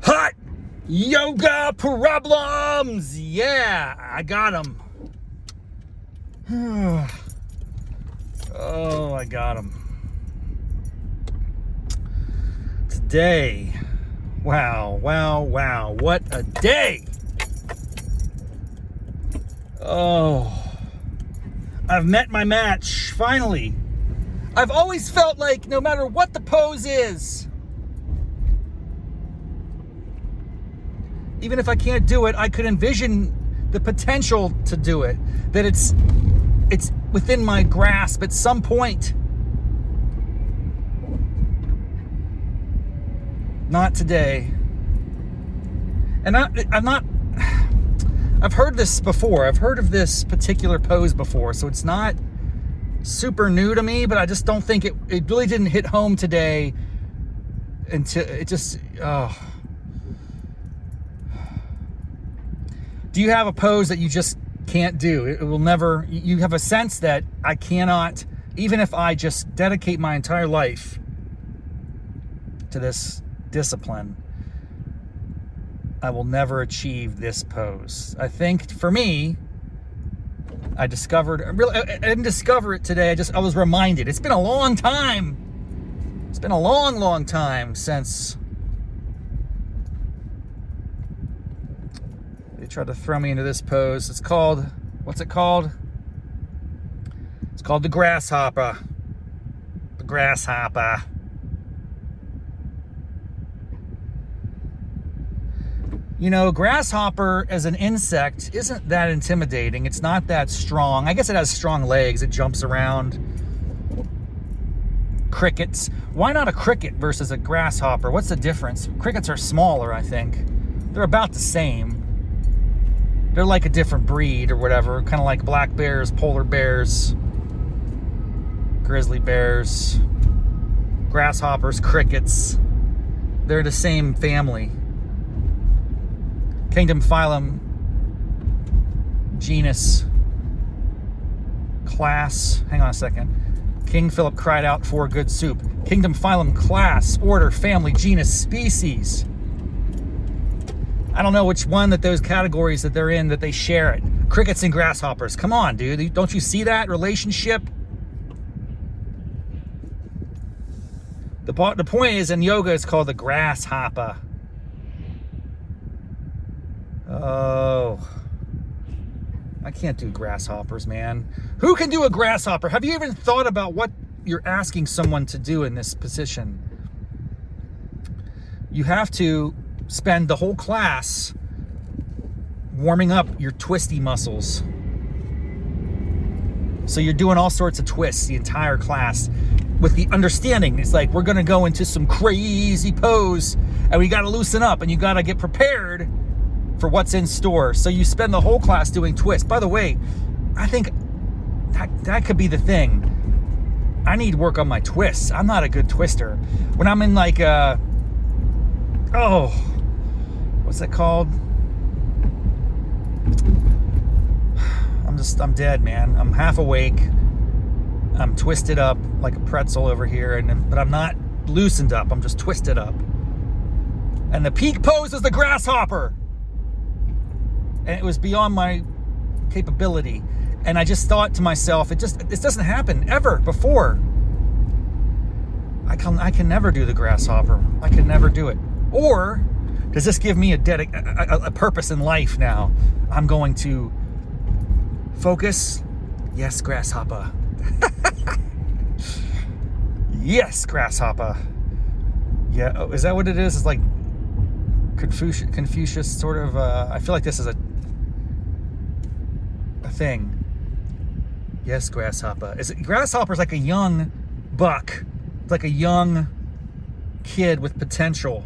Hot yoga problems. Yeah, I got them. Oh, I got them. Today. Wow. What a day. Oh, I've met my match, finally. I've always felt like no matter what the pose is, even if I can't do it, I could envision the potential to do it. That it's within my grasp at some point. Not today. And I've heard this before. I've heard of this particular pose before, so it's not super new to me, but I just don't think it really didn't hit home today until it just, Do you have a pose that you just can't do? It will never, you have a sense that I cannot, even if I just dedicate my entire life to this discipline, I will never achieve this pose. I think for me, I didn't discover it today. I was reminded. It's been a long time. It's been a long time since they tried to throw me into this pose. It's called, what's it called? It's called the Grasshopper. The Grasshopper. You know, grasshopper as an insect isn't that intimidating. It's not that strong. I guess it has strong legs. It jumps around. Crickets. Why not a cricket versus a grasshopper? What's the difference? Crickets are smaller, I think. They're about the same. They're like a different breed or whatever. Kind of like black bears, polar bears, grizzly bears, grasshoppers, crickets. They're the same family. Kingdom, phylum, genus, class. Hang on a second. King Philip cried out for good soup. Kingdom, phylum, class, order, family, genus, species. I don't know which one that those categories that they're in that they share it. Crickets and grasshoppers. Come on, dude. Don't you see that relationship? The point is, in yoga, it's called the grasshopper. Oh, I can't do grasshoppers, man. Who can do a grasshopper? Have you even thought about what you're asking someone to do in this position? You have to spend the whole class warming up your twisty muscles. So you're doing all sorts of twists the entire class with the understanding. It's like, we're going to go into some crazy pose and we got to loosen up and you got to get prepared for what's in store. So you spend the whole class doing twists. By the way, I think that could be the thing. I need to work on my twists. I'm not a good twister. When I'm in like what's that called? I'm dead, man. I'm half awake. I'm twisted up like a pretzel over here, but I'm not loosened up. I'm just twisted up. And the peak pose is the grasshopper. And it was beyond my capability. And I just thought to myself, this doesn't happen ever before. I can never do the grasshopper. I can never do it. Or does this give me a purpose in life now? I'm going to focus. Yes, grasshopper. Yes, grasshopper. Yeah, oh, is that what it is? It's like Confucius sort of. I feel like this is a thing. Yes, grasshopper. Grasshopper's like a young buck. It's like a young kid with potential.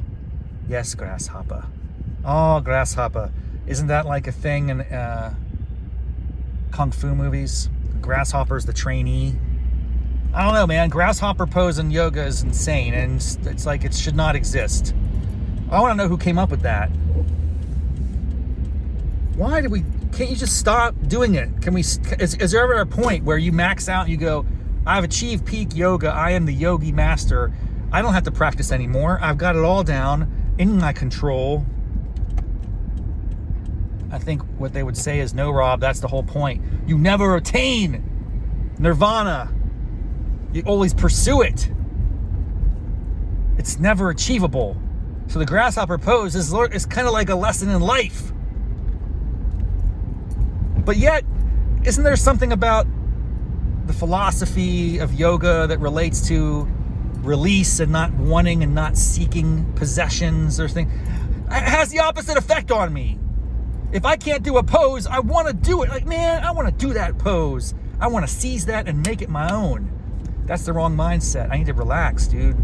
Yes, grasshopper. Oh, grasshopper. Isn't that like a thing in kung fu movies? Grasshopper's the trainee. I don't know, man. Grasshopper pose in yoga is insane, and it's like it should not exist. I want to know who came up with that. Why did we? Can't you just stop doing it? Can we? Is there ever a point where you max out and you go, I've achieved peak yoga. I am the yogi master. I don't have to practice anymore. I've got it all down in my control. I think what they would say is, no, Rob, that's the whole point. You never attain nirvana. You always pursue it. It's never achievable. So the grasshopper pose is kind of like a lesson in life. But yet, isn't there something about the philosophy of yoga that relates to release and not wanting and not seeking possessions or things? It has the opposite effect on me. If I can't do a pose, I want to do it. Like, man, I want to do that pose. I want to seize that and make it my own. That's the wrong mindset. I need to relax, dude.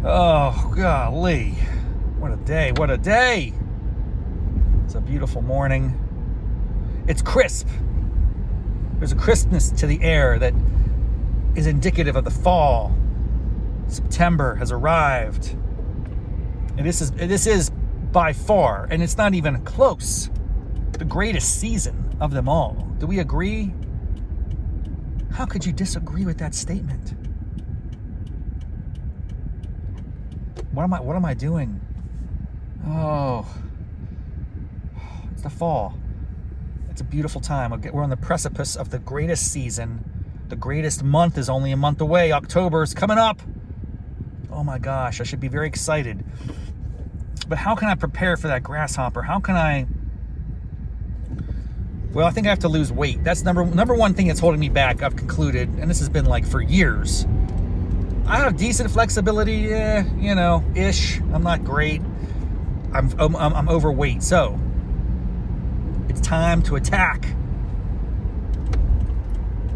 Oh, golly. What a day. What a day. It's a beautiful morning. It's crisp. There's a crispness to the air that is indicative of the fall. September has arrived. And this is by far, and it's not even close, the greatest season of them all. Do we agree? How could you disagree with that statement? What am I doing? Oh, it's the fall. It's a beautiful time. We're on the precipice of the greatest season. The greatest month is only a month away. October is coming up. Oh my gosh, I should be very excited. But how can I prepare for that grasshopper? How can I? Well, I think I have to lose weight. That's number one thing that's holding me back, I've concluded, and this has been like for years. I have decent flexibility, ish. I'm not great. I'm overweight, so it's time to attack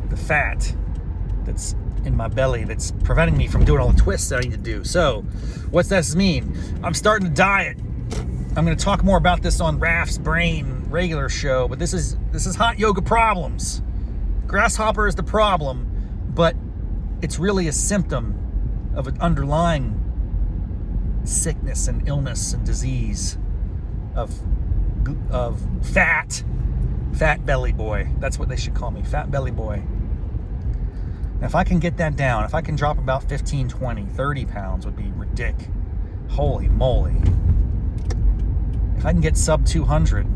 the fat that's in my belly that's preventing me from doing all the twists that I need to do. So what's this mean? I'm starting to diet. I'm going to talk more about this on Raff's Brain regular show, but this is hot yoga problems. Grasshopper is the problem, but it's really a symptom of an underlying sickness and illness and disease of fat belly boy. That's what they should call me, fat belly boy. Now, if I can get that down, if I can drop about 15, 20, 30 pounds would be ridiculous. Holy moly. If I can get sub 200,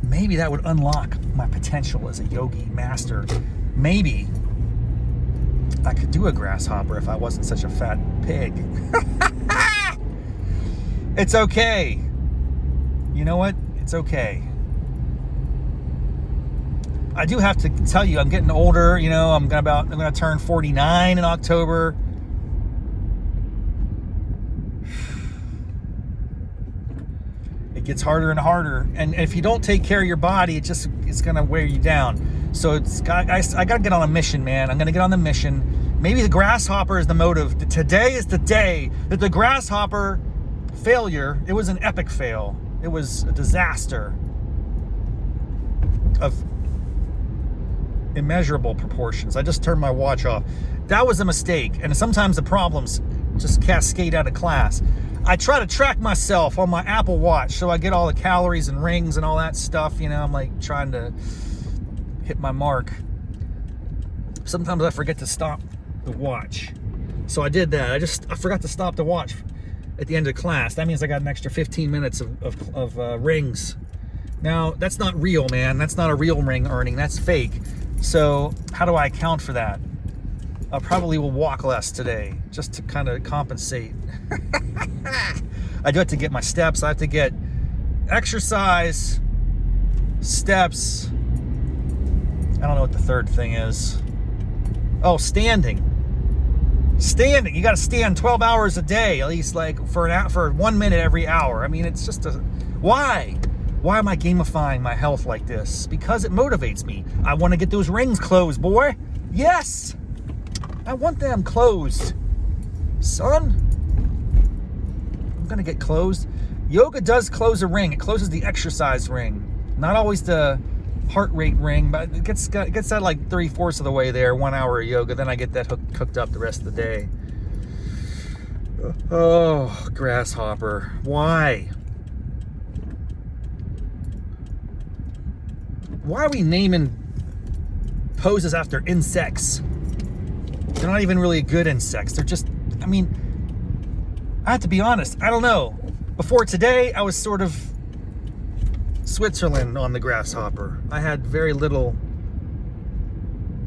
maybe that would unlock my potential as a yogi master. Maybe I could do a grasshopper if I wasn't such a fat pig. It's okay. You know what? It's okay. I do have to tell you, I'm getting older. I'm gonna turn 49 in October. It gets harder and harder, and if you don't take care of your body, it's gonna wear you down. So I gotta get on a mission, man. I'm gonna get on the mission. Maybe the grasshopper is the motive. Today is the day that the grasshopper failure. It was an epic fail. It was a disaster of immeasurable proportions. I just turned my watch off. That was a mistake, and sometimes the problems just cascade out of class. I try to track myself on my Apple Watch so I get all the calories and rings and all that stuff. I'm like trying to hit my mark. Sometimes I forget to stop the watch. So I did that. I forgot to stop the watch at the end of class. That means I got an extra 15 minutes of rings. Now, that's not real, man. That's not a real ring earning. That's fake. So how do I account for that? I probably will walk less today just to kind of compensate. I do have to get my steps. I have to get exercise, steps. I don't know what the third thing is. Oh, standing. You got to stand 12 hours a day, at least, like for 1 minute every hour. I mean, it's just why? Why am I gamifying my health like this? Because it motivates me. I want to get those rings closed, boy. Yes. I want them closed. Son. I'm going to get closed. Yoga does close a ring. It closes the exercise ring. Not always the heart rate ring, but it gets that like 3/4 of the way there, 1 hour of yoga. Then I get that hooked up the rest of the day. Oh, grasshopper. Why? Why are we naming poses after insects. They're not even really good insects. They're just, I mean, I have to be honest, I don't know. Before today, I was sort of Switzerland on the grasshopper. I had very little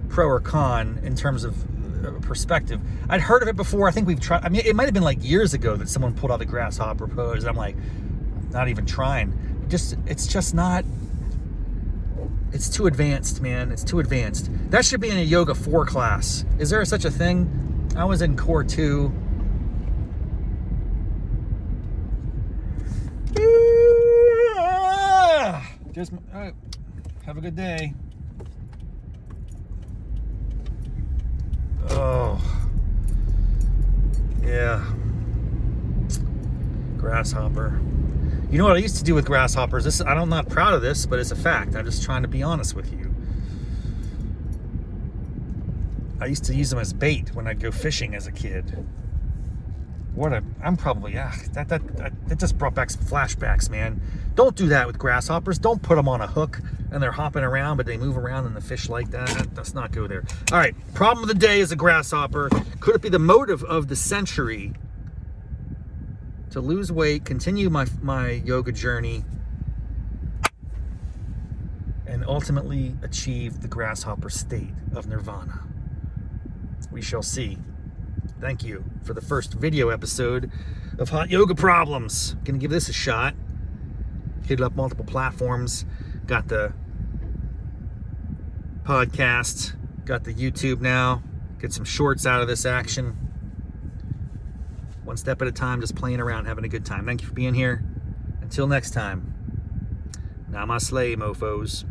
pro or con in terms of perspective. I'd heard of it before. I think we've tried, I mean, it might have been like years ago that someone pulled out the grasshopper pose. I'm like, not even trying. It's just not, it's too advanced, man. It's too advanced. That should be in a Yoga 4 class. Is there such a thing? I was in Core 2. Just, all right. Have a good day. Oh, yeah. Grasshopper. You know what I used to do with grasshoppers? I'm not proud of this, but it's a fact. I'm just trying to be honest with you. I used to use them as bait when I'd go fishing as a kid. That just brought back some flashbacks, man. Don't do that with grasshoppers. Don't put them on a hook and they're hopping around, but they move around and the fish like that. Let's not go there. All right, problem of the day is a grasshopper. Could it be the motive of the century to lose weight, continue my yoga journey, and ultimately achieve the grasshopper state of nirvana? We shall see. Thank you for the first video episode of Hot Yoga Problems. Gonna give this a shot. Hit it up multiple platforms. Got the podcast, got the YouTube now. Get some shorts out of this action. One step at a time, just playing around, having a good time. Thank you for being here. Until next time, namaste, mofos.